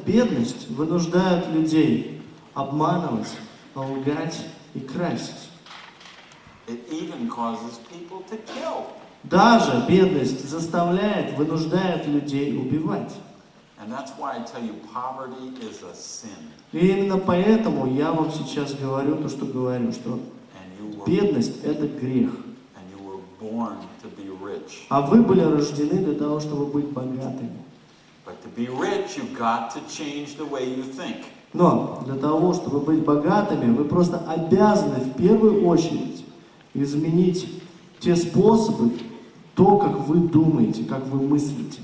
бедность вынуждает людей обманывать, лгать и красить. It even causes people to kill. Даже бедность заставляет, вынуждает людей убивать. And that's why I tell you, poverty is a sin. И именно поэтому я вам сейчас говорю то, что говорю, что бедность – это грех. And you were born to be rich. А вы были рождены для того, чтобы быть богатыми. But to be rich, you've got to change the way you think. Но для того, чтобы быть богатыми, вы просто обязаны в первую очередь изменить те способы, то, как вы думаете, как вы мыслите.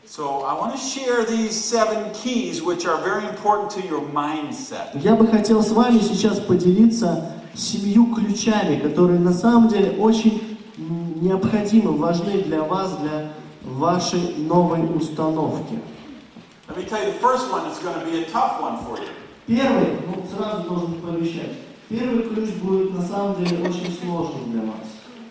So I want to share these 7 keys, which are very important to your mindset. Я бы хотел с вами сейчас поделиться 7 ключами, которые на самом деле очень необходимы, важны для вас, для вашей новой установки. Let me tell you, the first one is going to be a tough one for you. Первый, сразу должен пообещать, первый ключ будет на самом деле очень сложным для вас.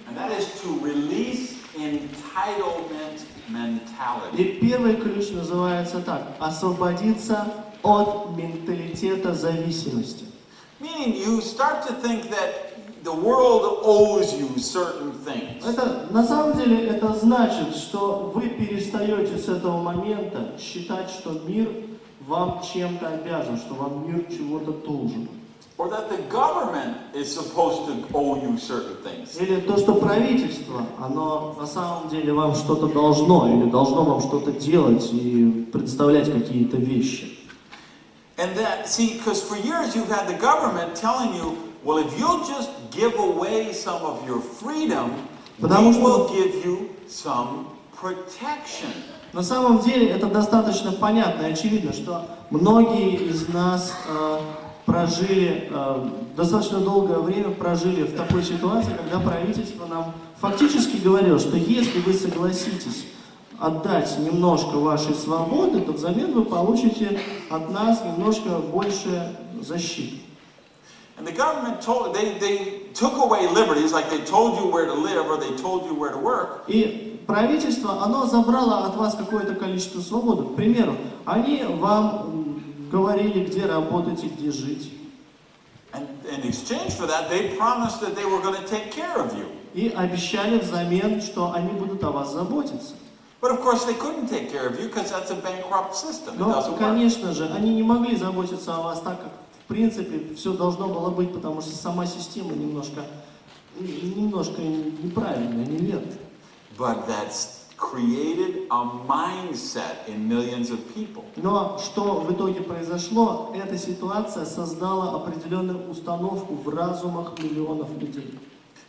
And that is to release entitlement mentality. И первый ключ называется так: освободиться от менталитета зависимости. Meaning you start to think that the world owes you certain things. Это, на самом деле, это значит, что вы перестаете с этого момента считать, что мир вам чем-то обязан, что вам мир чего-то должен. Or that the government is supposed to owe you certain things. Или то, что правительство, оно на самом деле вам что-то должно, или должно вам что-то делать и предоставлять какие-то вещи. And that, see, because for years you've had the government telling you, well, if you'll just give away some of your freedom, we will give you some protection. На самом деле это достаточно понятно и очевидно, что многие из нас прожили, достаточно долгое время прожили в такой ситуации, когда правительство нам фактически говорило, что если вы согласитесь отдать немножко вашей свободы, то взамен вы получите от нас немножко больше защиты. And the government they took away liberties, like they told you where to live or they told you where to work. И правительство, оно забрало от вас какое-то количество свободы. К примеру, они вам говорили, где работать и где жить. And in exchange for that, they promised that they were going to take care of you. И обещали взамен, что они будут о вас заботиться. But of course they couldn't take care of you because that's a bankrupt system. It Но, doesn't work. конечно же, они не могли заботиться о вас так, как в принципе все должно было быть, потому что сама система немножко неправильная, неверная. But that's created a mindset in millions of people. Но что в итоге произошло? Эта ситуация создала определенную установку в разумах миллионов людей.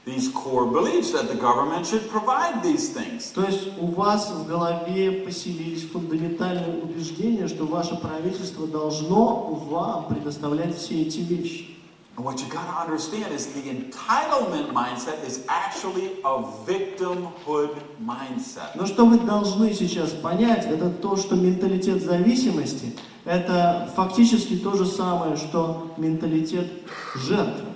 These core beliefs that the government should provide these things. То есть у вас в голове поселились фундаментальные убеждения, что ваше правительство должно вам предоставлять все эти вещи. And what you got to understand is the entitlement mindset is actually a victimhood mindset. Но что вы должны сейчас понять, это то, что менталитет зависимости – это фактически то же самое, что менталитет жертвы.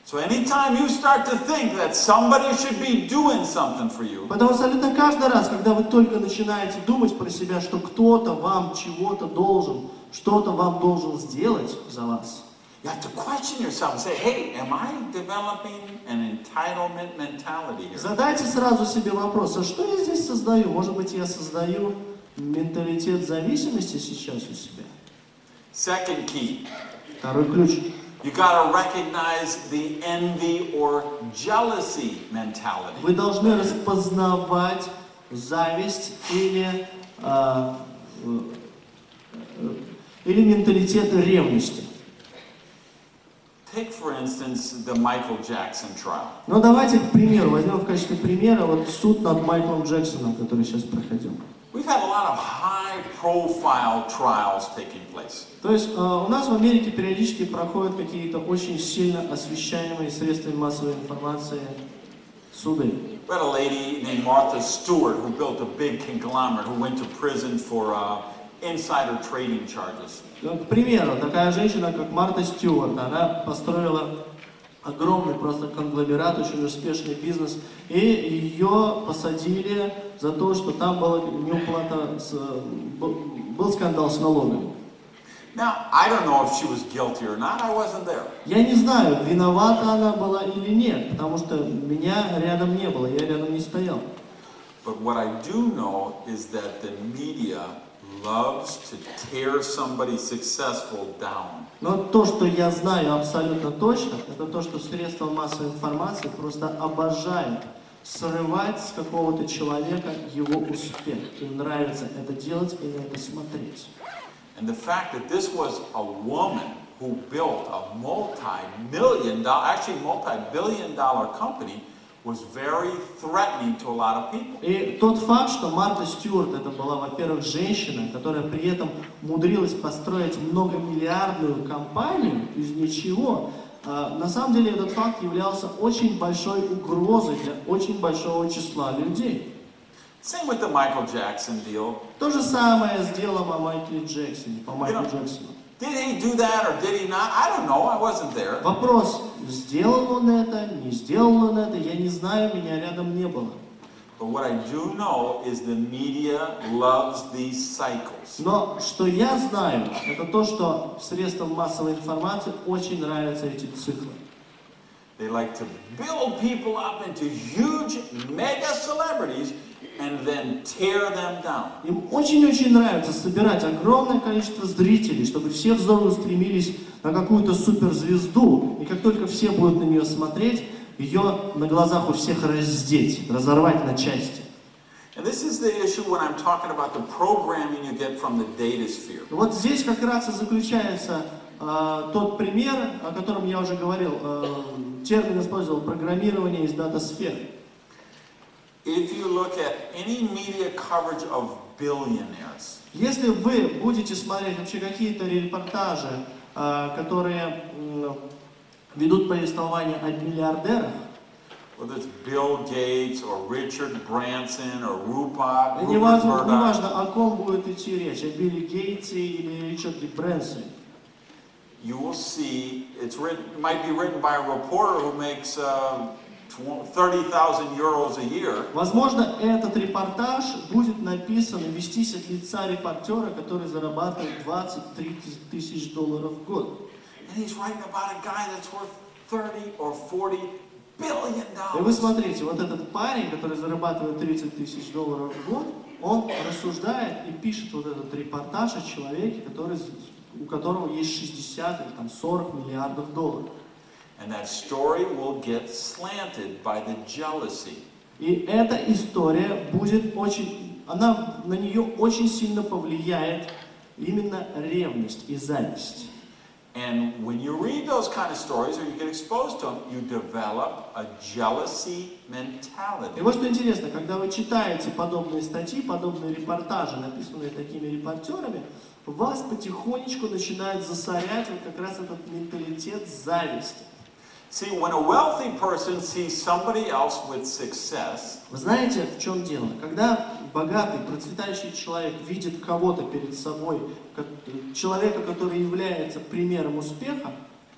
So anytime you start to think that somebody should be doing something for you, Потому что абсолютно каждый раз, когда вы только начинаете думать про себя, что кто-то вам чего-то должен, что-то вам должен сделать за вас, you have to question yourself and say, hey, am I developing an entitlement mentality here? задайте сразу себе вопрос, а что я здесь создаю? Может быть, я создаю менталитет зависимости сейчас у себя? Second key, Второй ключ. you got to recognize the envy or jealousy mentality. Вы должны распознавать зависть или менталитет ревности. Take, for instance, the Michael Jackson trial. Ну давайте, к примеру, возьмем в качестве примера вот суд над Майклом Джексоном, который сейчас проходил. We've had a lot of high-profile trials taking place. То есть у нас в Америке периодически проходят какие-то очень сильно освещаемые средствами массовой информации суды. We had a lady named Martha Stewart who built a big conglomerate who went to prison for insider trading charges. К примеру, такая женщина, как Марта Стюарт, она построила огромный просто конгломерат, очень успешный бизнес, и ее посадили за то, что там была неуплата, был скандал с налогами. Now, I don't know if she was guilty or not. I wasn't there. Я не знаю, виновата она была или нет, потому что меня рядом не было, я рядом не стоял. But what I do know is that the media loves to tear somebody successful down. Но то, что я знаю абсолютно точно, это то, что средства массовой информации просто обожают срывать с какого-то человека его успех. Им нравится это делать и на это смотреть. And the fact that this was a woman who built a multi-billion-dollar company was very threatening to a lot of people. И тот факт, что Марта Стюарт это была, во-первых, женщина, которая при этом умудрилась построить многомиллиардную компанию из ничего, на самом деле этот факт являлся очень большой угрозой для очень большого числа людей. Same with the Michael Jackson deal. То же самое с делом о Майкле Джексоне, по Майклу Джексону. Did he do that or did he not? I don't know. I wasn't there. Вопрос, сделал он это, не сделал он это, я не знаю, меня рядом не было. But what I do know is the media loves these cycles. Но что я знаю, это то, что средствам массовой информации очень нравятся эти циклы. They like to build people up into huge mega celebrities and then tear them down. Им очень-очень нравится собирать огромное количество зрителей, чтобы все взоры устремились на какую-то суперзвезду, и как только все будут на нее смотреть, ее на глазах у всех раздеть, разорвать на части. And this is the issue when I'm talking about the programming you get from the data sphere. Вот здесь как раз и заключается тот пример, о котором я уже говорил, термин использовал программирование из дата-сферы. If you look at any media coverage of billionaires, если вы будете смотреть вообще какие-то репортажи, которые ведут повествование о миллиардерах, whether it's Bill Gates or Richard Branson or Rupert неважно, Murdoch, о ком будет идти речь, о Билли Гейтсе или Ричарде Брэнсоне, you will see it might be written by a reporter who makes 30,000 euros a year. возможно, этот репортаж будет написан и вестись от лица репортера, который зарабатывает 20-30 тысяч долларов в год. And he's writing about a guy that's worth 30 or 40 billion И вы dollars. смотрите, вот этот парень, который зарабатывает 30 тысяч долларов в год, он рассуждает и пишет вот этот репортаж о человеке, у которого есть 60 или там 40 миллиардов долларов. And that story will get slanted by the jealousy. И эта история будет на нее очень сильно повлияет именно ревность и зависть. And when you read those kind of stories or you get exposed to them, you develop a jealousy mentality. И вот что интересно, когда вы читаете подобные статьи, подобные репортажи, написанные такими репортерами, вас потихонечку начинает засорять вот как раз этот менталитет зависти. See, when a wealthy person sees somebody else with success, Вы знаете, в чем дело? Когда богатый, процветающий человек видит кого-то перед собой, человека, который является примером успеха,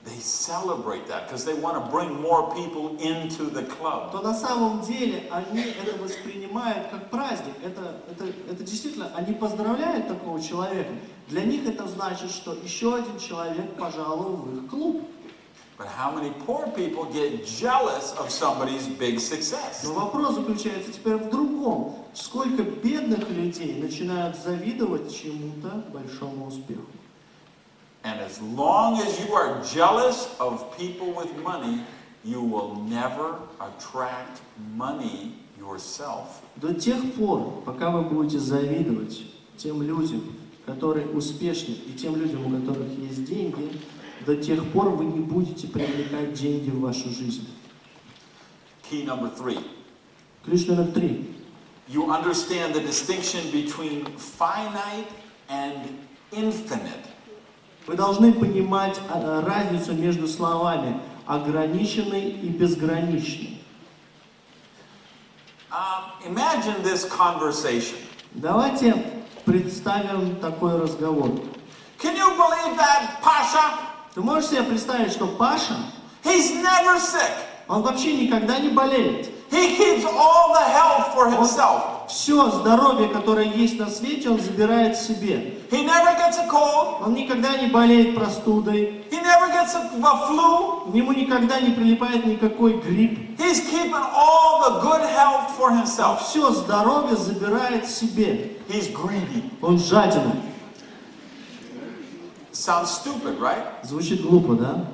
they celebrate that because they want to bring more people into the club. то на самом деле они это воспринимают как праздник. Это действительно, они поздравляют такого человека. Для них это значит, что еще один человек пожаловал в их клуб. But how many poor people get jealous of somebody's big success? Но вопрос заключается теперь в другом. Сколько бедных людей начинают завидовать чему-то большому успеху? And as long as you are jealous of people with money, you will never attract money yourself. До тех пор, пока вы будете завидовать тем людям, которые успешны, и тем людям, у которых есть деньги, до тех пор вы не будете привлекать деньги в вашу жизнь. Key number 3. Ключ номер 3. You understand the distinction between finite and infinite. Вы должны понимать разницу между словами ограниченный и безграничный. Imagine this conversation. Давайте представим такой разговор. Can you believe that, Pasha? Ты можешь себе представить, что Паша He's never sick. Он вообще никогда не болеет. He keeps all the health for himself. Все здоровье, которое есть на свете, он забирает себе. He never gets a cold. Он никогда не болеет простудой. He never gets a flu. Ему никогда не прилипает никакой грипп. He's keeping all the good health for Он himself. все здоровье забирает себе. He's greedy. Он жадина. Sounds stupid, right? Звучит глупо, да?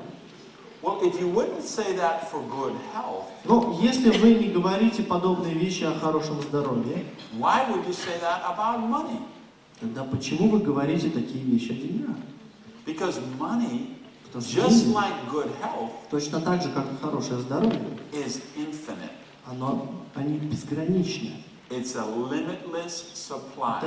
Well, if you wouldn't say that for good health, Но если вы не говорите подобные вещи о хорошем здоровье, why would you say that about money? тогда почему вы говорите такие вещи о деньгах? Because money, Потому что just деньги, like good health, точно так же, как и хорошее здоровье, is infinite. они безграничны. It's a limitless supply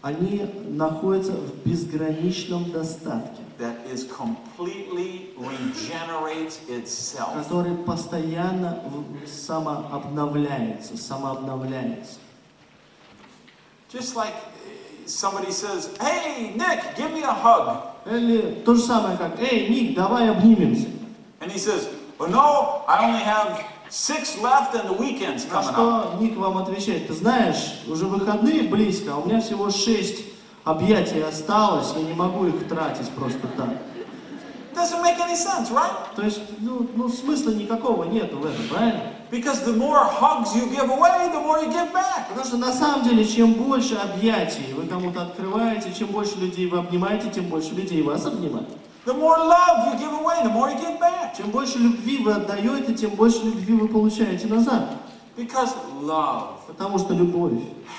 Они находятся в безграничном достатке, that is completely regenerates itself. который постоянно самообновляется. Just like somebody says, "Hey, Nick, give me a hug." Или то же самое, как «Эй, Ник, давай обнимемся». And he says, "Oh no, I only have 6 left and the weekend's На coming up." что Ник вам отвечает: ты знаешь, уже выходные близко, а у меня всего 6 объятий осталось, я не могу их тратить просто так. Doesn't make any sense, right? То есть, смысла никакого нету в этом, правильно? Because the more hugs you give away, the more you give back. Потому что на самом деле, чем больше объятий вы кому-то открываете, чем больше людей вы обнимаете, тем больше людей вас обнимают. The more love you give away, the more you give back. Чем больше любви вы отдаете, тем больше любви вы получаете назад. Because love, Потому что любовь,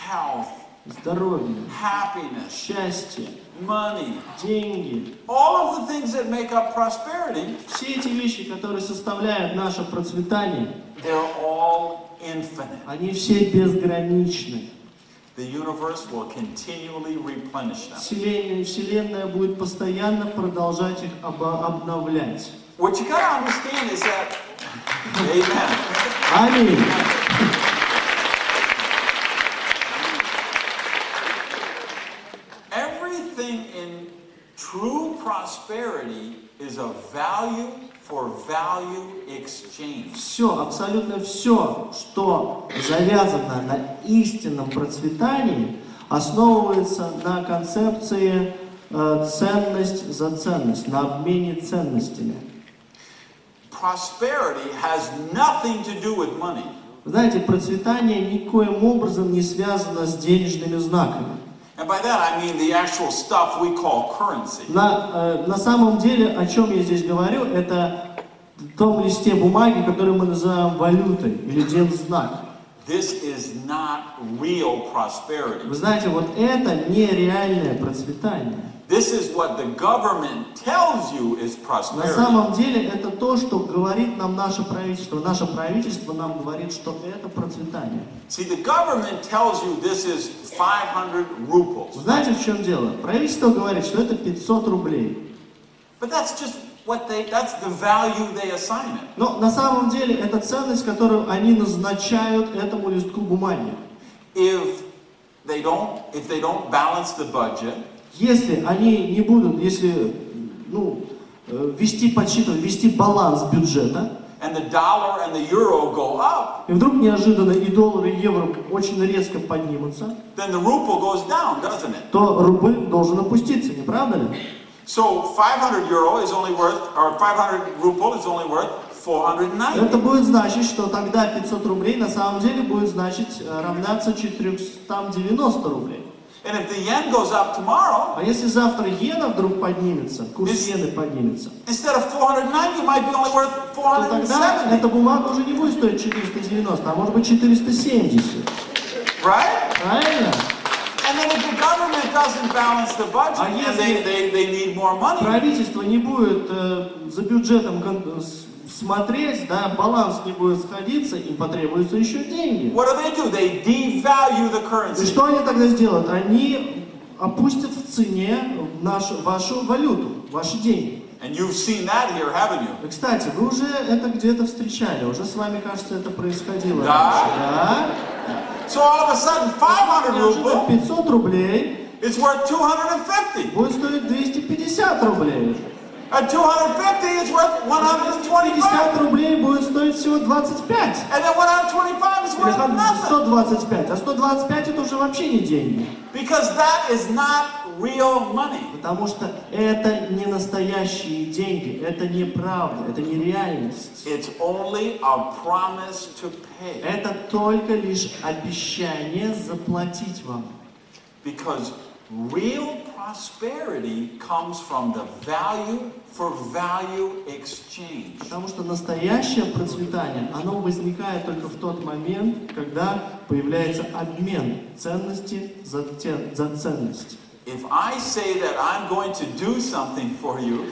health, здоровье, happiness, счастье, money, деньги, all of the things that make up prosperity, все эти вещи, которые составляют наше процветание, they're all infinite. они все безграничны. The universe will continually replenish them. Вселенная будет постоянно продолжать их обновлять. What you gotta understand is that, amen. Аминь. Everything in true prosperity is a value for value exchange. Все, абсолютно все, что завязано на истинном процветании, основывается на концепции ценность за ценность, на обмене ценностями. Prosperity has nothing to do with money. Знаете, процветание никоим образом не связано с денежными знаками. And by that I mean the actual stuff we call currency. На самом деле, о чем я здесь говорю, это в том листе бумаги, который мы называем валютой или дензнак. This is not real prosperity. Вы знаете, вот это нереальное процветание. This is what the government tells you is На prosperity. самом деле это то, что говорит нам наше правительство. Наше правительство нам говорит, что это процветание. See, the government tells you this is 500 rubles. Знаете, в чем дело? Правительство говорит, что это 500 рублей. But that's just that's the value they assign it. Но на самом деле это ценность, которую они назначают этому листку бумаги. If they don't balance the budget, Если они не будут, вести подсчитывать, вести баланс бюджета, and the dollar and the euro go up, и вдруг неожиданно и доллар, и евро очень резко поднимутся, then the ruble goes down, doesn't it? то рубль должен опуститься, не правда ли? So 500 euro is only worth, or 500 ruble is only worth 490. Это будет значить, что тогда 500 рублей на самом деле будет значить равняться 490 рублей. And if the yen goes up tomorrow, А если завтра иена вдруг поднимется, курс иены поднимется, instead of 490, it might be only worth то тогда 470. эта бумага уже не будет стоить 490, а может быть 470. Right? Правильно? And then if the government doesn't balance the budget and they need more money, Правительство не будет за бюджетом смотреть, да, баланс не будет сходиться, им потребуются еще деньги. what do? They devalue the И currency. что они тогда сделают? Они опустят в цене вашу валюту, ваши деньги. And you've seen that here, haven't you? И, кстати, вы уже это где-то встречали, уже с вами, кажется, это происходило Да. раньше. Да? So all of a sudden, 500 Неожиданно ruble 500 рублей is worth 250. будет стоить 250 рублей. At 250, it's worth 125. 50 рублей будет стоить всего 25. And then 125 is Или worth nothing. 125. А 125 это уже вообще не деньги. Because that is not real money. Потому что это не настоящие деньги, это не правда, это не реальность. It's only a promise to pay. Это только лишь обещание заплатить вам. Because real prosperity comes from the value for value exchange. Потому что настоящее процветание, оно возникает только в тот момент, когда появляется обмен ценности за ценность. If I say that I'm going to do something for you,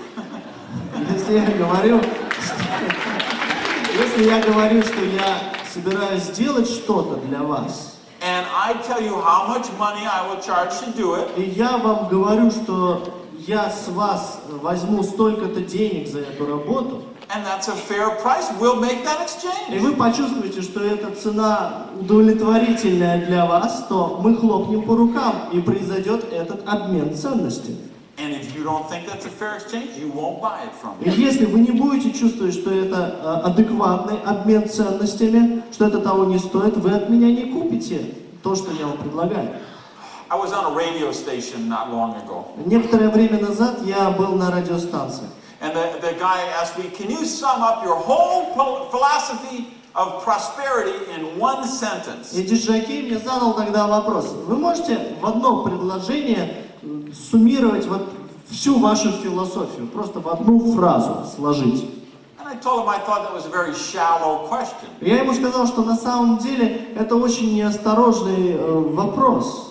Если я говорю, что я собираюсь сделать что-то для вас, and I tell you how much money I will charge to do it, и я вам говорю, что я с вас возьму столько-то денег за эту работу, and that's a fair price, we'll make that и exchange. вы почувствуете, что эта цена удовлетворительная для вас, то мы хлопнем по рукам, и произойдет этот обмен ценностей. And if you don't think that's a fair exchange, you won't buy it from И me. если вы не будете чувствовать, что это адекватный обмен ценностями, что это того не стоит, вы от меня не купите то, что я вам предлагаю. I was on a radio station not long ago, Некоторое время назад я был на радиостанции. and the guy asked me, can you sum up your whole philosophy of prosperity in one sentence? И диджей мне задал тогда вопрос. Вы можете в одно предложение суммировать вот всю вашу философию, просто в одну фразу сложить? And I told him I thought that was a very shallow question. Я ему сказал, что на самом деле это очень неосторожный вопрос.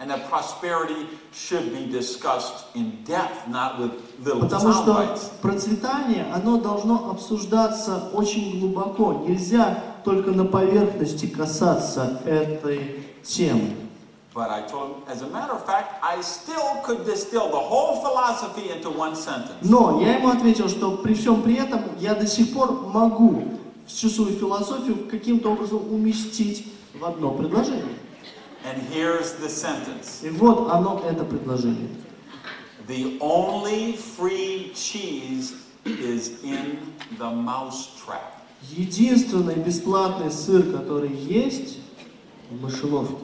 And that prosperity should be discussed in depth, not with little Потому sound что bites. процветание, оно должно обсуждаться очень глубоко. Нельзя только на поверхности касаться этой темы. But I told him, as a matter of fact, I still could distill the whole philosophy into one sentence. Но я ему ответил, что при всем при этом я до сих пор могу всю свою философию каким-то образом уместить в одно предложение. And here's the sentence. И вот оно, это предложение. The only free cheese is in the mousetrap. Единственный бесплатный сыр, который есть в мышеловке.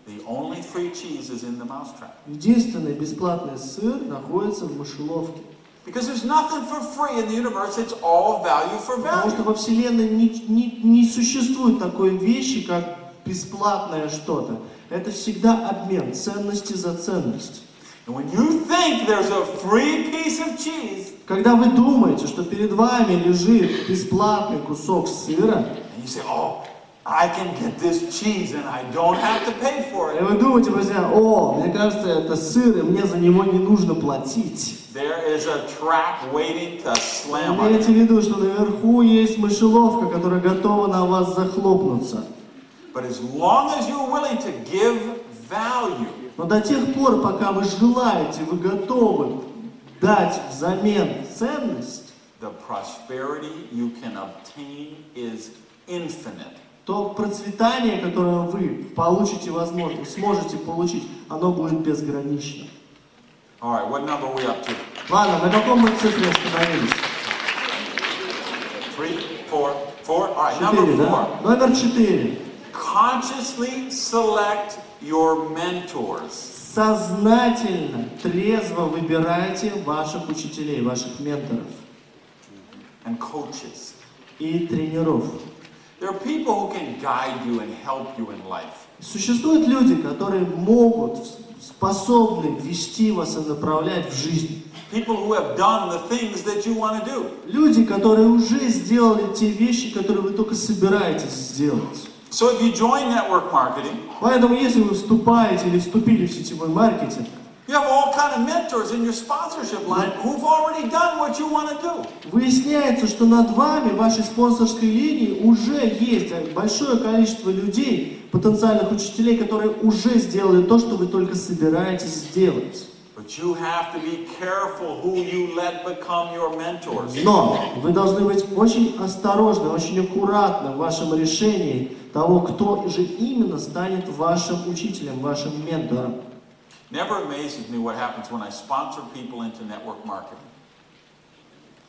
The only free cheese is in the mousetrap. Единственный бесплатный сыр находится в мышеловке. Because there's nothing for free in the universe, it's all value for Потому что value. во Вселенной не существует такой вещи, как бесплатное что-то. Это всегда обмен ценности за ценность. And when you think there's a free piece of cheese, Когда вы думаете, что перед вами лежит бесплатный кусок сыра, and you say, oh, I can get this cheese and I don't have to pay for и it. вы думаете про себя, о, мне кажется, это сыр, и мне за него не нужно платить. There is a trap waiting to slam on Имейте в you. виду, что наверху есть мышеловка, которая готова на вас захлопнуться. But as long as you're willing to give value, Но до тех пор, пока вы желаете, вы готовы дать взамен ценность, the prosperity you can obtain is infinite. то процветание, которое вы получите возможность, сможете получить, оно будет безгранично. All right, what number are we up to? Ладно, на каком мы цифре остановились? 3, 4, 4. All right, 4, number 4. да? Номер 4. Consciously select your mentors. Сознательно, трезво выбирайте ваших учителей, ваших менторов And coaches. и тренеров. There are people who can guide you and help you in life. Существуют люди, которые могут, способны вести вас и направлять в жизнь. People who have done the things that you want to do. Люди, которые уже сделали те вещи, которые вы только собираетесь сделать. So if you join network marketing, Поэтому, если вы вступаете или вступили в сетевой маркетинг, you have all kind of mentors in your sponsorship line who've already done what you want to do. выясняется, что над вами, в вашей спонсорской линии, уже есть большое количество людей, потенциальных учителей, которые уже сделали то, что вы только собираетесь сделать. But you have to be careful who you let become your mentors. Но вы должны быть очень осторожны, очень аккуратны в вашем решении того, кто же именно станет вашим учителем, вашим ментором. Never amazes me what happens when I sponsor people into network marketing.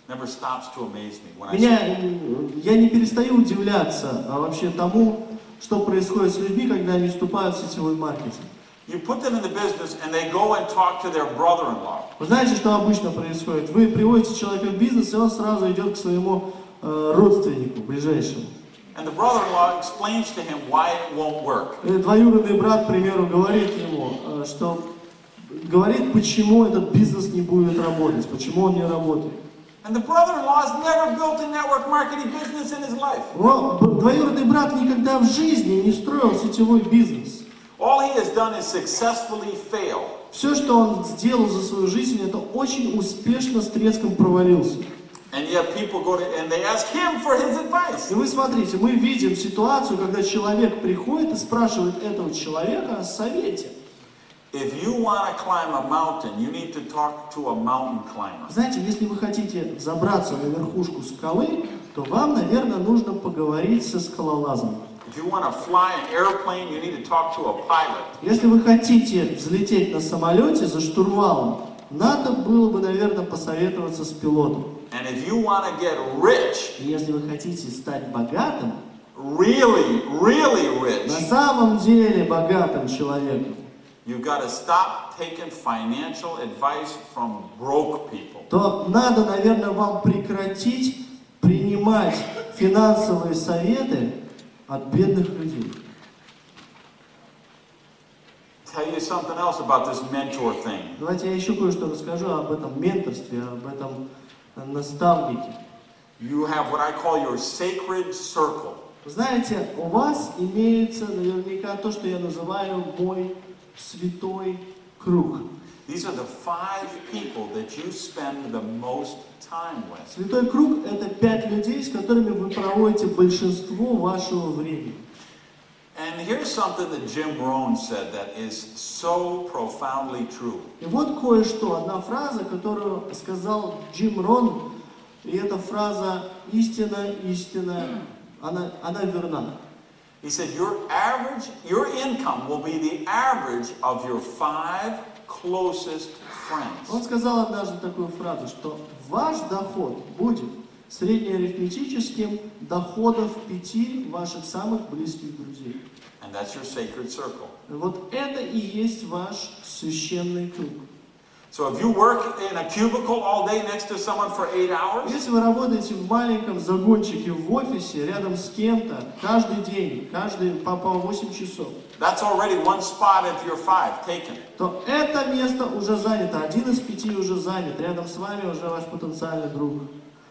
Never stops to amaze me when Я не перестаю удивляться вообще тому, что происходит с людьми, когда они вступают в сетевой маркетинг. You put them in the business and they go and talk to their brother-in-law. Вы знаете, что обычно происходит? Вы приводите человека в бизнес, и он сразу идет к своему родственнику, ближайшему. And the brother-in-law explains to him why it won't work. Двоюродный брат, к примеру, говорит ему, почему этот бизнес не будет работать, почему он не работает. And the brother-in-law has never built a network marketing business in his life. Но двоюродный брат никогда в жизни не строил сетевой бизнес. All he has done is successfully fail. Все, что он сделал за свою жизнь, это очень успешно с треском провалился. And yet people go to and they ask him for his advice. И вы смотрите, мы видим ситуацию, когда человек приходит и спрашивает этого человека о совете. If you want to climb a mountain, you need to talk to a mountain climber. Знаете, если вы хотите забраться на верхушку скалы, то вам, наверное, нужно поговорить со скалолазом. If you want to fly an airplane, you need to talk to a pilot. Если вы хотите взлететь на самолете за штурвалом, надо было бы, наверное, посоветоваться с пилотом. And if you want to get rich, Если вы хотите стать богатым, really rich, на самом деле богатым человеком, you've got to stop taking financial advice from broke people. то надо, наверное, вам прекратить принимать финансовые советы от бедных людей. Tell you something else about this mentor thing. Давайте я еще кое-что расскажу об этом менторстве, об этом наставнике. You have what I call your sacred circle. Знаете, у вас имеется наверняка то, что я называю мой святой круг. These are the 5 people that you spend the most time with. Святой круг – это 5 людей, с которыми вы проводите большинство вашего времени. And here's something that Jim Rohn said that is so profoundly true. И вот кое-что, одна фраза, которую сказал Джим Рон, и эта фраза истина, она верна. He said your income will be the average of your 5 closest friends. Он сказал однажды такую фразу, что ваш доход будет среднеарифметическим доходом 5 ваших самых близких друзей. And that's your sacred circle. Вот это и есть ваш священный круг. So if you work in a cubicle all day next to someone for 8 hours, Если вы работаете в маленьком загончике в офисе, рядом с кем-то, каждый день, по 8 часов, that's already one spot into your 5 taken. то это место уже занято, 1 из 5 уже занят, рядом с вами уже ваш потенциальный друг.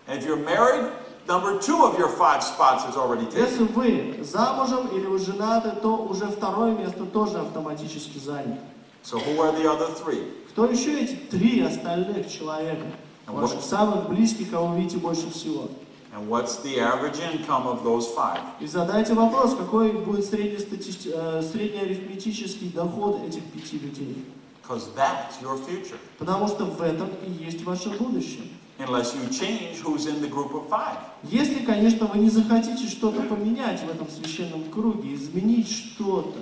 And if you're married, number 2 of your 5 spots is already taken. Если вы замужем или вы женаты, то уже второе место тоже автоматически занято. So who are the other 3? Кто еще эти 3 остальных человека, ваших самых близких, кого вы видите больше всего? And what's the average income of those 5? И задайте вопрос, какой будет среднеарифметический доход этих 5 людей. Because that's your future. Потому что в этом и есть ваше будущее. Unless you change who's in the group of 5. Если, конечно, вы не захотите что-то поменять в этом священном круге, изменить что-то.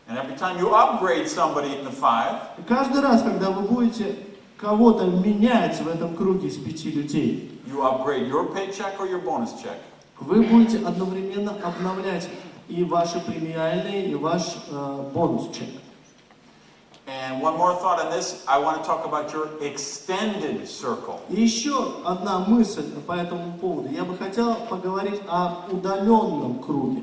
And every time you upgrade somebody in the 5, И каждый раз, когда вы будете кого-то менять в этом круге из 5 людей, you upgrade your paycheck or your bonus check. вы будете одновременно обновлять и ваши премиальные, и ваш бонус-чек. And one more thought on this, I want to talk about your extended circle. И еще одна мысль по этому поводу. Я бы хотел поговорить о удаленном круге,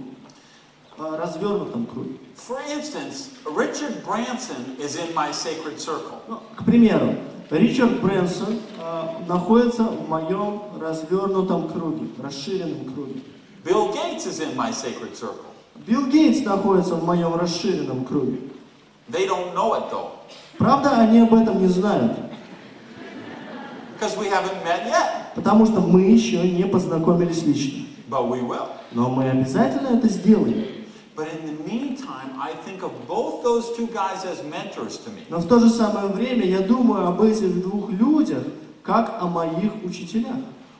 о развернутом круге. For instance, Richard Branson is in my sacred circle. Ну, к примеру, Ричард Брэнсон находится в моем развернутом круге, расширенном круге. Bill Gates is in my sacred circle. Билл Гейтс находится в моем расширенном круге. They don't know it though. Правда, они об этом не знают. Because we haven't met yet. Потому что мы еще не познакомились лично. But we will. Но мы обязательно это сделаем. But in the meantime, I think of both those 2 guys as mentors to me. Но в то же самое время я думаю об этих 2 людях, как о моих учителях.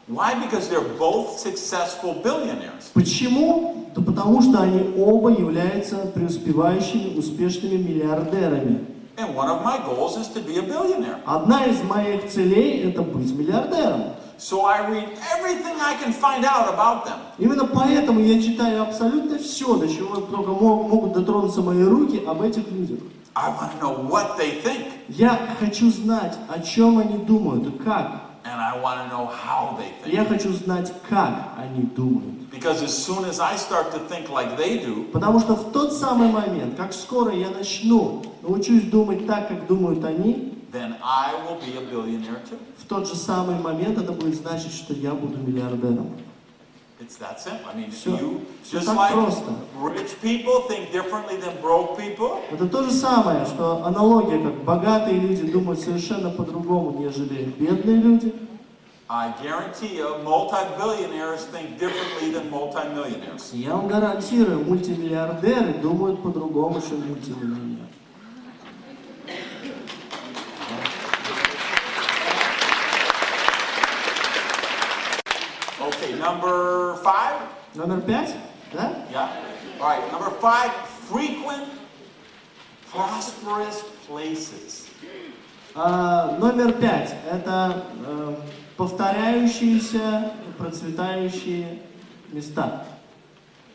Why? Because they're both successful billionaires. Почему? Да потому что они оба являются преуспевающими, успешными миллиардерами. And one of my goals is to be a billionaire. Одна из моих целей – это быть миллиардером. So I read everything I can find out about them. Именно поэтому я читаю абсолютно все, до чего только могут дотронуться мои руки об этих людях. I want to know what they think. Я хочу знать, о чем они думают и как. And I want to know how they think. Я хочу знать, как они думают. Because as soon as I start to think like they do, Потому что в тот самый момент, как скоро я научусь думать так, как думают они, then I will be a billionaire too. в тот же самый момент это будет значить, что я буду миллиардером. It's that simple. I mean, Все, you все just так like просто. rich people think differently than broke people. Это то же самое, что аналогия, как богатые люди думают совершенно по-другому, нежели бедные люди. I guarantee you, multi-billionaires think differently than multi-millionaires. Я вам гарантирую, мультимиллиардеры думают по-другому, чем мультимиллионеры. Okay, number 5? Номер 5, да? Yeah? All right, number 5, frequent, prosperous places. Номер 5 – это повторяющиеся, процветающие места.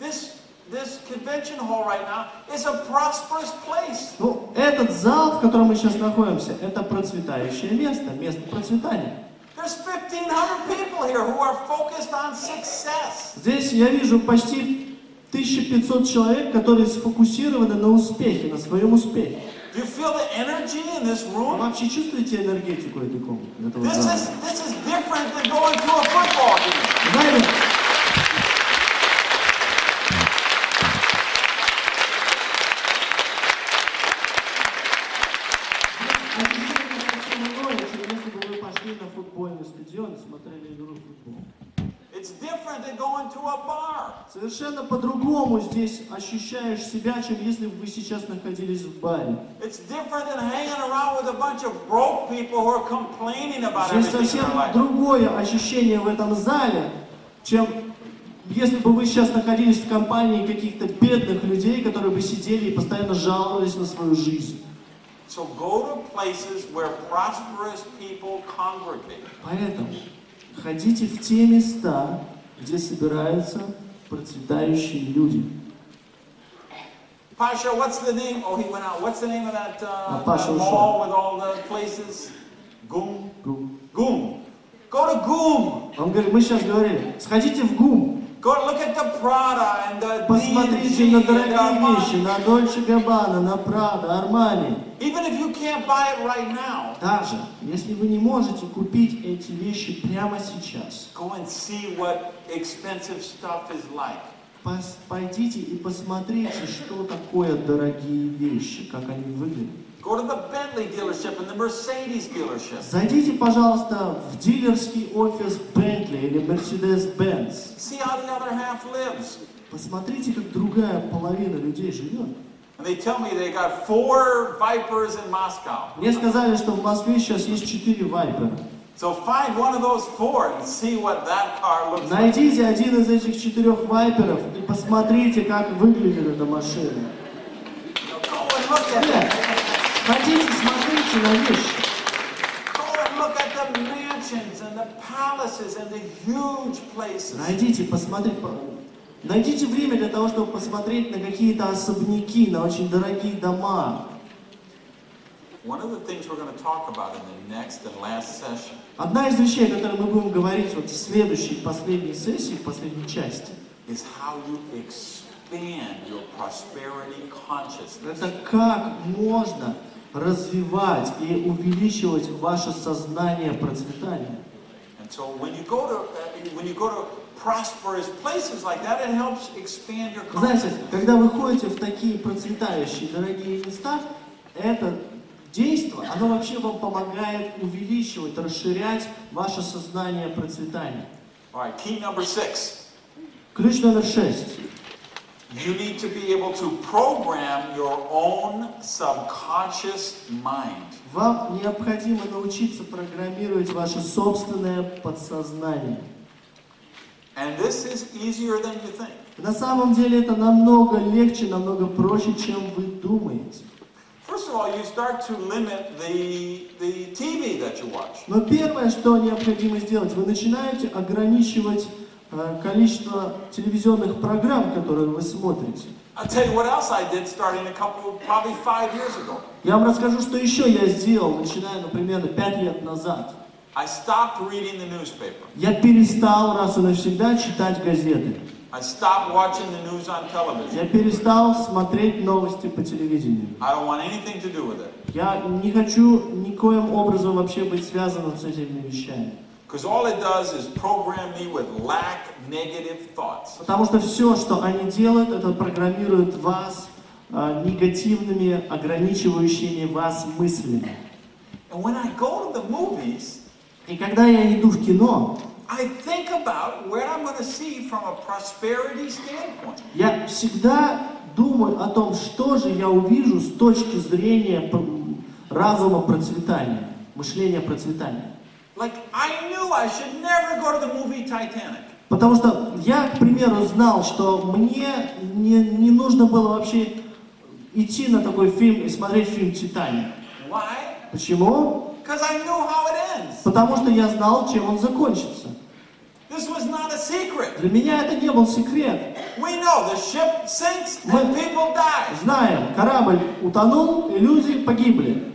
This convention hall right now is a prosperous place. Ну, этот зал, в котором мы сейчас находимся, это процветающее место, место процветания. There's 1,500 people here who are focused on success. Здесь я вижу почти 1500 человек, которые сфокусированы на успехе, на своем успехе. Do you feel the energy in this Вы room? вообще чувствуете энергетику этой комнаты, этого This зала? is different than going to a football game. Знаете, на футбольный стадион и смотрели игру в футбол. It's different than going to a bar. Совершенно по-другому здесь ощущаешь себя, чем если бы вы сейчас находились в баре. It's different than hanging around with a bunch of broke people who are complaining about Здесь everything in совсем their life. другое ощущение в этом зале, чем если бы вы сейчас находились в компании каких-то бедных людей, которые бы сидели и постоянно жаловались на свою жизнь. So go to places where prosperous people congregate. Поэтому ходите в те места, где собираются процветающие люди. Pasha, what's the name? Oh, he went out. What's the name of that Pasha mall with all the places? Goom? Goom. Go to Goom. Он говорит, мы сейчас говорили, сходите в ГУМ. Go look at the Prada and the Посмотрите D&G на and the дорогие Armani. вещи, на Дольче Габбана, на Прада, Армани. Even if you can't buy it right now, Даже если вы не можете купить эти вещи прямо сейчас, go and see what expensive stuff is like. пойдите и посмотрите, что такое дорогие вещи, как они выглядят. Go to the Bentley dealership and the Mercedes dealership. Зайдите, пожалуйста, в дилерский офис Bentley или Mercedes-Benz. See how the other half lives. Посмотрите, как другая половина людей живет. And they tell me they got 4 Vipers in Moscow. Мне сказали, что в Москве сейчас есть 4 Вайпера. So find one of those 4 and see what that car looks like. Найдите один из этих 4 Вайперов и посмотрите, как выглядит эта машина. Go and look at Нет, it. хотите, смотрите на вещи. Go and look at the mansions and the palaces and the huge places. Найдите, посмотрите. Найдите время для того, чтобы посмотреть на какие-то особняки, на очень дорогие дома. One of the things we're going to talk about in the next and last session Одна из вещей, о которой мы будем говорить вот в следующей, последней сессии, в последней части, is how you expand your prosperity consciousness. это как можно развивать и увеличивать ваше сознание процветания. And so when you go to prosperous places like that, it helps expand your Знаете, consciousness. когда вы ходите в такие процветающие, дорогие места, это действие, оно вообще вам помогает увеличивать, расширять ваше сознание процветания. All right, key number 6. Ключ номер 6. You need to be able to program your own subconscious mind. Вам необходимо научиться программировать ваше собственное подсознание. And this is easier than you think. На самом деле это намного легче, намного проще, чем вы думаете. First of all, you start to limit the TV that you watch. Но первое, что необходимо сделать, вы начинаете ограничивать количество телевизионных программ, которые вы смотрите. I'll tell you what else I did starting probably 5 years ago. Я вам расскажу, что еще я сделал, начиная, например, 5 лет назад. I stopped reading the newspaper. Я перестал раз и навсегда читать газеты. I stopped watching the news on television. Я перестал смотреть новости по телевидению. I don't want anything to do with it. Я не хочу никоим образом вообще быть связанным с этими вещами. Because all it does is program me with lack, negative thoughts. Потому что все, что они делают, это программирует вас негативными, ограничивающими вас мыслями. And when I go to the movies, И когда я иду в кино, I think about what I'm going to see from a prosperity standpoint. я всегда думаю о том, что же я увижу с точки зрения разума процветания, мышления процветания. Like, I knew I should never go to the movie Titanic. Потому что я, к примеру, знал, что мне не нужно было вообще идти на такой фильм и смотреть фильм «Титаник». Why? Почему? Because I knew how it ends. Потому что я знал, чем он закончится. This was not a secret. Для меня это не был секрет. We know the ship sinks and people die. Знаем, корабль утонул и люди погибли.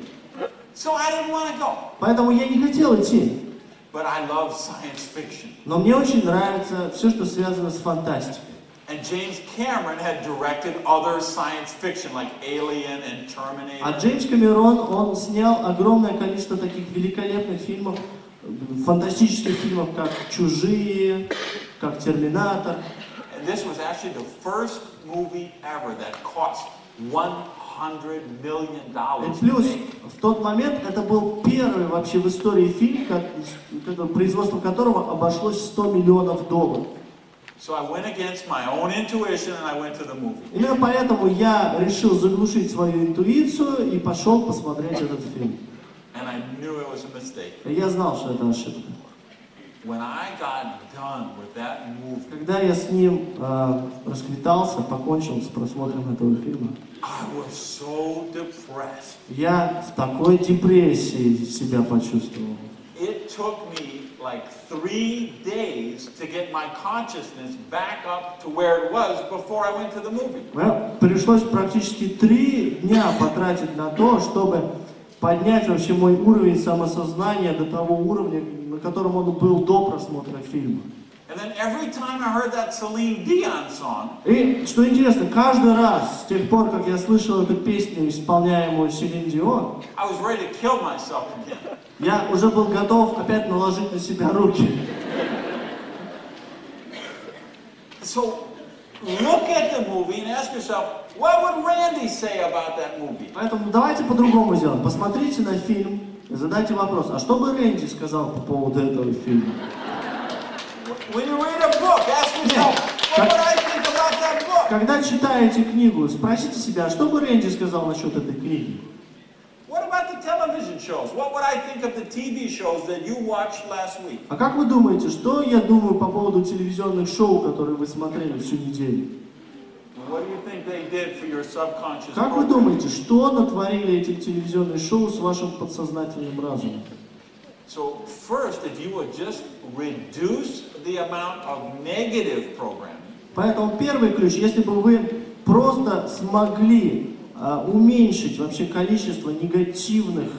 So I didn't want to go. Поэтому я не хотел идти. But I love science fiction. Но мне очень нравится все, что связано с фантастикой. And James Cameron had directed other science fiction like Alien and Terminator. А Джеймс Камерон, он снял огромное количество таких великолепных фильмов, фантастических фильмов, как «Чужие», как «Терминатор». And this was actually the first movie ever that cost $100 million. И плюс в тот момент это был первый вообще в истории фильм, производство которого обошлось $100 миллионов. So I went against my own intuition and I went to the movie. Именно поэтому я решил заглушить свою интуицию и пошел посмотреть этот фильм. And I knew it was a mistake. И я знал, что это ошибка. When I got done with that movie, Когда я с ним расквитался, покончил с просмотром этого фильма, I was so depressed. я в такой депрессии себя почувствовал. It took me like 3 days to get my consciousness back up to where it was before I went to the movie. Пришлось практически 3 дня потратить на то, чтобы поднять вообще мой уровень самосознания до того уровня, на котором он был до просмотра фильма. And then every time I heard that Celine Dion song, И, что интересно, каждый раз, с тех пор, как я слышал эту песню, исполняемую Селин Дион, I was ready to kill myself again. я уже был готов опять наложить на себя руки. So look at the movie and ask yourself, what would Randy say about that movie? Поэтому давайте по-другому сделаем. Посмотрите на фильм и задайте вопрос, а что бы Ренди сказал по поводу этого фильма? When you read a book, ask yourself, what would I think about that book? Когда читаете книгу, спросите себя, а что бы Ренди сказал насчет этой книги? What about the television shows? What would I think of the TV shows that you watched last week? А как вы думаете, что я думаю по поводу телевизионных шоу, которые вы смотрели всю неделю? What do you think they did for your subconscious? Как вы думаете, что натворили эти телевизионные шоу с вашим подсознательным разумом? So first, if you would just reduce the amount of negative programming. Поэтому первый ключ, если бы вы просто смогли уменьшить вообще количество негативных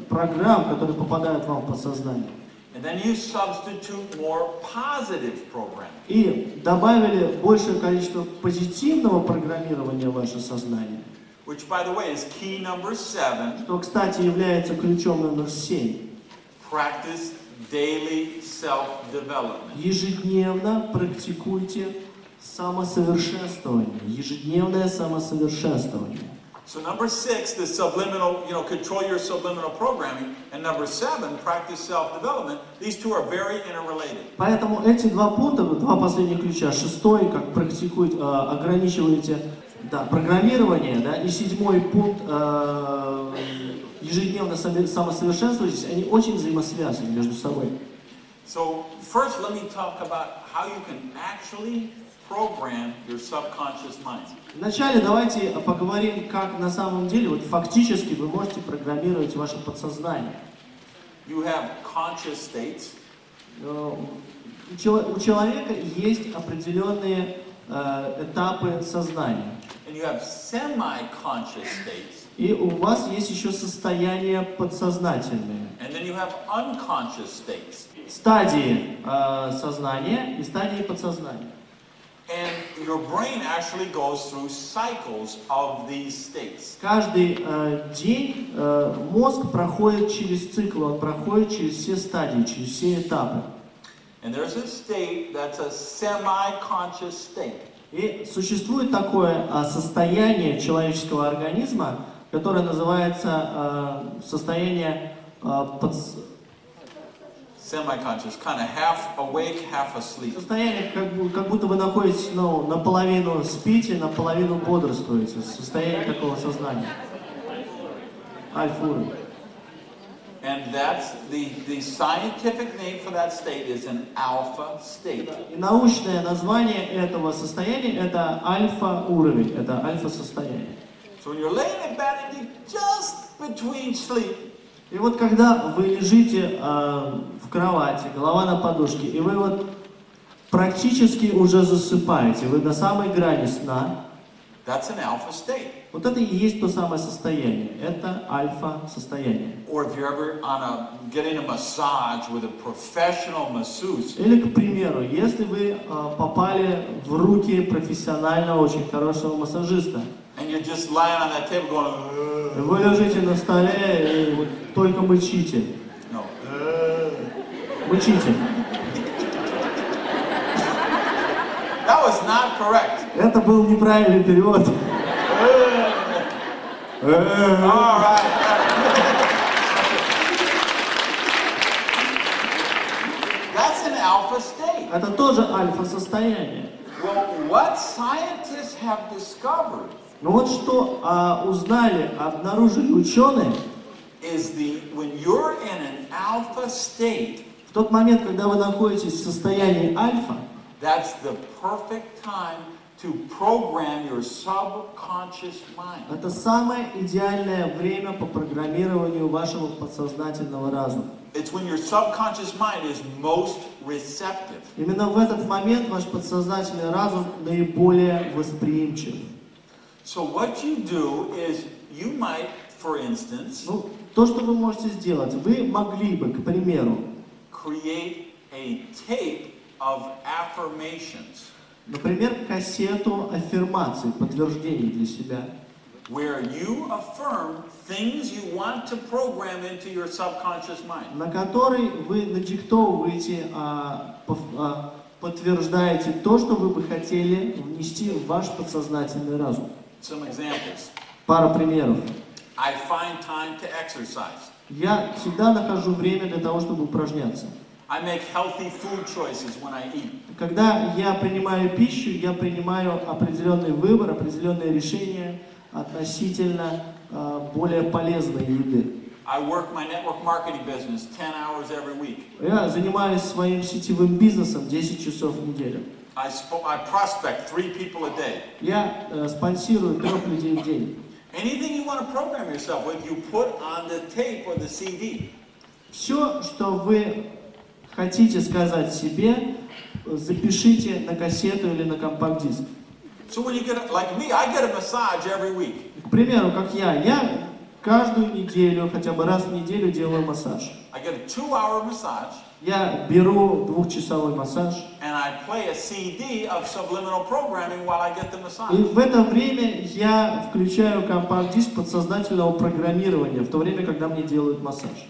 программ, которые попадают вам в подсознание. And then you substitute more positive programming. И добавили большее количество позитивного программирования в ваше сознание. Which, by the way, is key number 7. Что, кстати, является ключом номер 7. Practice daily self-development. Ежедневно практикуйте самосовершенствование. Ежедневное самосовершенствование. So number 6, the subliminal, control your subliminal programming, and number 7, practice self-development. These two are very interrelated. Поэтому эти два пункта, два последних ключа, 6, как практикуете, ограничиваете программирование, и 7 пункт, ежедневно самосовершенствуйтесь, они очень взаимосвязаны между собой. So first, let me talk about how you can actually program your subconscious mind. Вначале давайте поговорим, как на самом деле, вот фактически вы можете программировать ваше подсознание. You have conscious states. У человека есть определенные этапы сознания. And you have semi-conscious states. И у вас есть еще состояния подсознательные. And then you have unconscious states. Стадии сознания и стадии подсознания. And your brain actually goes through cycles of these states. Каждый день мозг проходит через цикл, он проходит через все стадии, через все этапы. And there's a state that's a semi-conscious state. И существует такое состояние человеческого организма, которое называется состояние Semi-conscious, kind of half awake, half asleep. состояние, как будто вы находитесь, наполовину спите, наполовину бодрствуете. Состояние такого сознания. Альфа-уровень. And that's the scientific name for that state is an alpha state. И научное название этого состояния это альфа-уровень, это альфа-состояние. So when you're laying in bed and you're just between sleep. И вот когда вы лежите в кровати, голова на подушке, и вы вот практически уже засыпаете, вы на самой грани сна, That's an alpha state. вот это и есть то самое состояние, это альфа-состояние. Or if you're ever getting a massage with a professional masseuse. Или, к примеру, если вы попали в руки профессионального, очень хорошего массажиста, And you're just lying on that table going, вы лежите на столе и вот только мычите. no. Мычите. That was not correct. Это был неправильный перевод. All right. That's an alpha state. Это тоже альфа-состояние. Well, what scientists have discovered Но вот что узнали, обнаружили ученые, is when you're in an alpha state, в тот момент, когда вы находитесь в состоянии альфа, that's the perfect time to program your subconscious mind. это самое идеальное время по программированию вашего подсознательного разума. It's when your subconscious mind is most receptive. Именно в этот момент ваш подсознательный разум наиболее восприимчив. So what you do is you might, for instance, То, что вы можете сделать, вы могли бы, к примеру, create a tape of affirmations. Например, кассету аффирмаций, подтверждений для себя, where you affirm things you want to program into your subconscious mind. на которой вы надиктовываете, подтверждаете то, что вы бы хотели внести в ваш подсознательный разум. Some examples. Пара примеров. I find time to exercise. Я всегда нахожу время для того, чтобы упражняться. I make healthy food choices when I eat. Когда я принимаю пищу, я принимаю определенный выбор, определенные решения относительно более полезной еды. I work my network marketing business 10 hours every week. Я занимаюсь своим сетевым бизнесом 10 часов в неделю. I prospect 3 people a day. Я спонсирую 3 людей в день. Anything you want to program yourself with, you put on the tape or the CD. Все, что вы хотите сказать себе, запишите на кассету или на компакт-диск. So when you get, like me, I get a massage every week. К примеру, как я каждую неделю, хотя бы раз в неделю делаю массаж. I get a 2-hour massage. Я беру 2-часовой массаж. And I play a CD of subliminal programming while I get the massage. И в это время я включаю компакт-диск подсознательного программирования, в то время, когда мне делают массаж.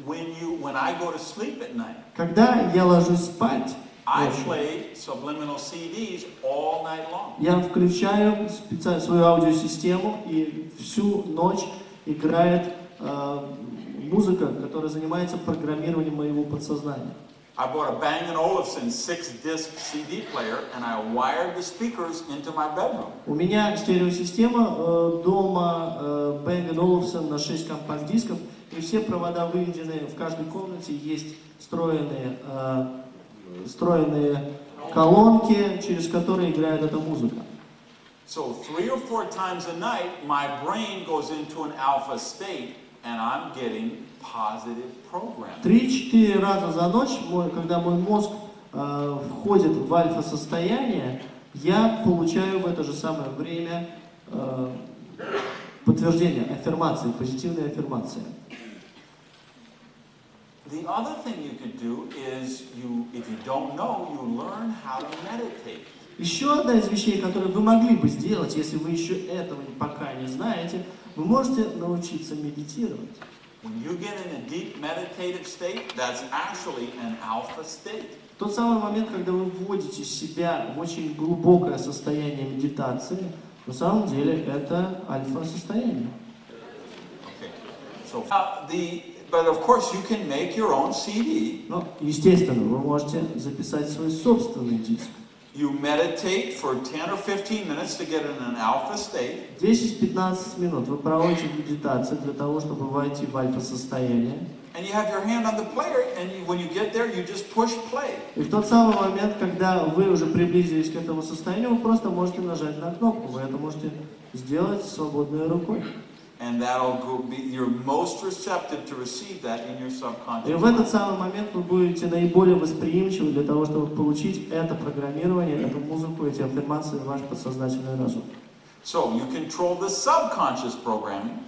When I go to sleep at night, Когда я ложусь спать, I play subliminal CDs all night long. я включаю свою аудиосистему, и всю ночь играет музыка, которая занимается программированием моего подсознания. I bought a Bang & Olufsen 6-disc CD player and I wired the speakers into my bedroom. У меня стереосистема дома Bang & Olufsen на 6 компакт-дисков, и все провода выведены в каждой комнате, есть встроенные встроенные колонки, через которые играет эта музыка. So 3 or 4 times a night, my brain goes into an alpha state, and I'm getting positive programming. 3-4 раза за ночь, когда мой мозг входит в альфа-состояние, я получаю в это же самое время подтверждение, аффирмации, позитивные аффирмации. The other thing you could do is, if you don't know, you learn how to meditate. Еще одна из вещей, которые вы могли бы сделать, если вы еще этого пока не знаете, вы можете научиться медитировать. When you get in a deep meditative state, that's actually an alpha state. В тот самый момент, когда вы вводите себя в очень глубокое состояние медитации, на самом деле это альфа-состояние. Okay. So, but of course you can make your own CD. Но, естественно, вы можете записать свой собственный диск. You meditate for 10 or 15 minutes to get in an alpha state. 10-15 минут вы проводите медитацию для того, чтобы войти в альфа-состояние. And you have your hand on the player, and when you get there, you just push play. И в тот самый момент, когда вы уже приблизились к этому состоянию, вы просто можете нажать на кнопку. Вы это можете сделать свободной рукой. And you're most receptive to receive that in your subconscious. И в этот самый момент вы будете наиболее восприимчивы для того, чтобы получить это программирование, эту музыку, эти аффирмации в ваш подсознательный разум. So you control the subconscious programming.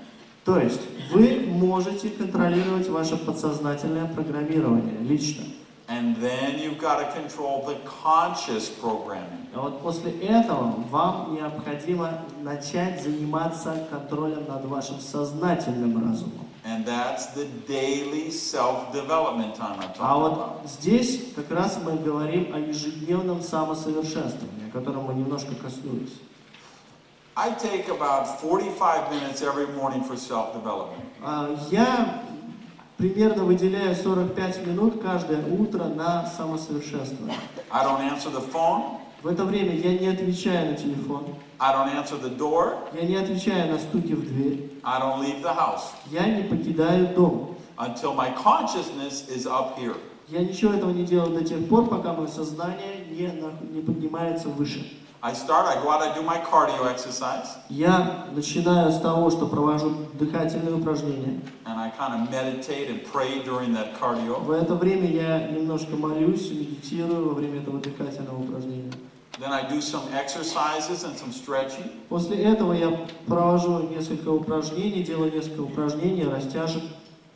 То есть вы можете контролировать ваше подсознательное программирование лично. And then you've got to control the conscious programming. А вот после этого вам необходимо начать заниматься контролем над вашим сознательным разумом. And that's the daily self-development time I'm А talking вот about. здесь как раз мы говорим о ежедневном самосовершенствовании, о котором мы немножко коснулись. I take about 45 minutes every morning for self-development. Я примерно выделяю 45 минут каждое утро на самосовершенствование. I don't answer the phone. В это время я не отвечаю на телефон. I don't answer the door. Я не отвечаю на стуки в дверь. I don't leave the house Я не покидаю дом. until my consciousness is up here. Я ничего этого не делаю до тех пор, пока мое сознание не поднимается выше. I go out, I do my cardio exercise. Я начинаю с того, что провожу дыхательные упражнения. And I kind of meditate and pray during that cardio. В это время я немножко молюсь, медитирую во время этого дыхательного упражнения. Then I do some exercises and some stretching. После этого я провожу несколько упражнений, делаю несколько упражнений, растяжек.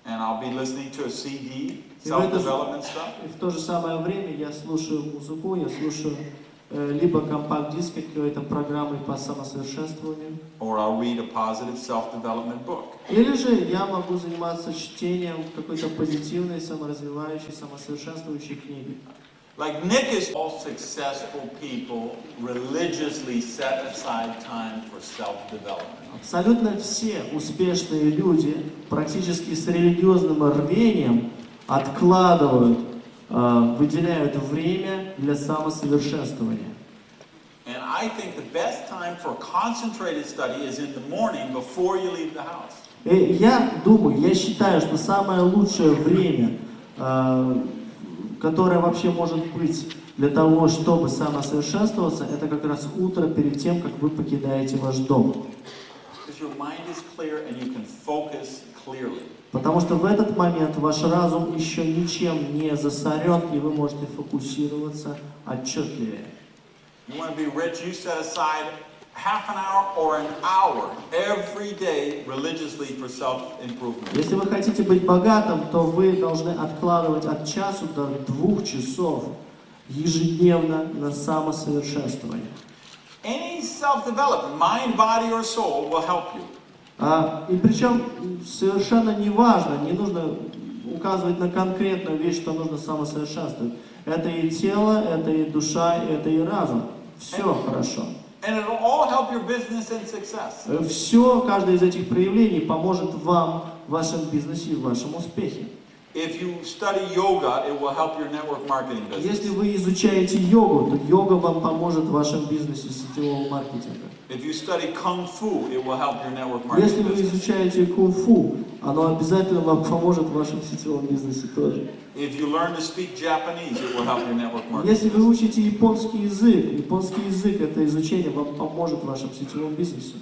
And I'll be listening to a CD, self-development stuff. И в то же самое время я слушаю музыку, я слушаю либо компакт-диск какой-то программы по самосовершенствованию. Or I'll read a positive self-development book. Или же я могу заниматься чтением какой-то позитивной, саморазвивающей, самосовершенствующей книги. Like Nick is all successful people religiously set aside time for self-development. Абсолютно все успешные люди практически с религиозным рвением откладывают, выделяют время для самосовершенствования. And I think the best time for concentrated study is in the morning before you leave the house. И я считаю, что самое лучшее время, которое вообще может быть для того, чтобы самосовершенствоваться, это как раз утро перед тем, как вы покидаете ваш дом. Потому что в этот момент ваш разум еще ничем не засорен, и вы можете фокусироваться отчетливее. Если вы хотите быть богатым, то вы должны откладывать от часу до 2 часов ежедневно на самосовершенствование. Any self-development, mind, body, or soul, will help you. И причем совершенно не важно, не нужно указывать на конкретную вещь, что нужно самосовершенствовать. Это и тело, это и душа, это и разум. Все хорошо. And it'll all help your business and success. Все, каждое из этих проявлений поможет вам в вашем бизнесе и в вашем успехе. If you study yoga, it will help your network marketing business. Если вы изучаете йогу, то йога вам поможет в вашем бизнесе сетевого маркетинга. If you study Kung Fu, it will help your network Если marketing вы business. изучаете кунг-фу, оно обязательно вам поможет в вашем сетевом бизнесе тоже. If you learn to speak Japanese, it will help your network marketing Если вы business. учите японский язык это изучение вам поможет в вашем сетевом бизнесе.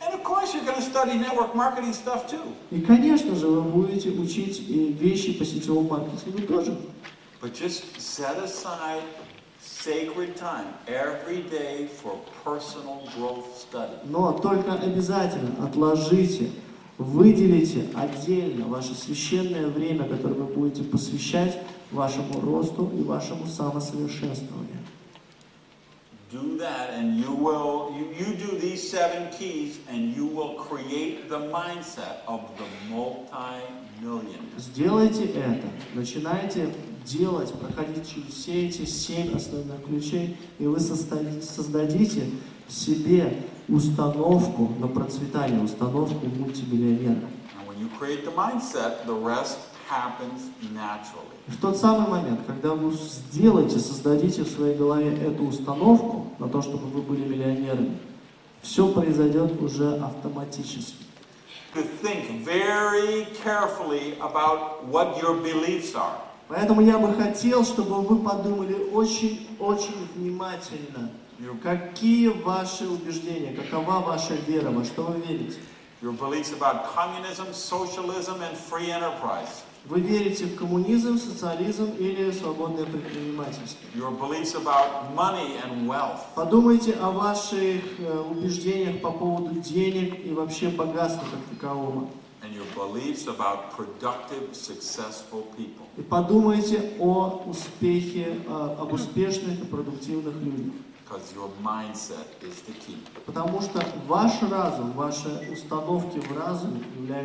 And of course, you're going to study network marketing stuff too. И, конечно же, вы будете учить и вещи по сетевому маркетингу тоже. But just set aside sacred time every day for personal growth study. Но только обязательно отложите, выделите отдельно ваше священное время, которое вы будете посвящать вашему росту и вашему самосовершенствованию. Do that and you do these 7 keys and you will create the mindset of the multi-millionaire. Сделайте это, начинайте делать, проходить через все эти 7 основных ключей, и вы создадите в себе установку на процветание, установку мультимиллионера. And when you create the mindset, the rest happens naturally. В тот самый момент, когда вы создадите в своей голове эту установку на то, чтобы вы были миллионерами, все произойдет уже автоматически. To think very carefully about what your beliefs are. Поэтому я бы хотел, чтобы вы подумали очень внимательно, какие ваши убеждения, какова ваша вера, во что вы верите. Your beliefs about communism, socialism, and free enterprise. Вы верите в коммунизм, социализм или свободное предпринимательство? Your beliefs about money and wealth. Подумайте о ваших убеждениях по поводу денег и вообще богатства как такового. And your beliefs about productive, successful people. И подумайте об успешных и продуктивных людях. Because your mindset is the key. Потому что ваш разум, ваши установки в разуме являются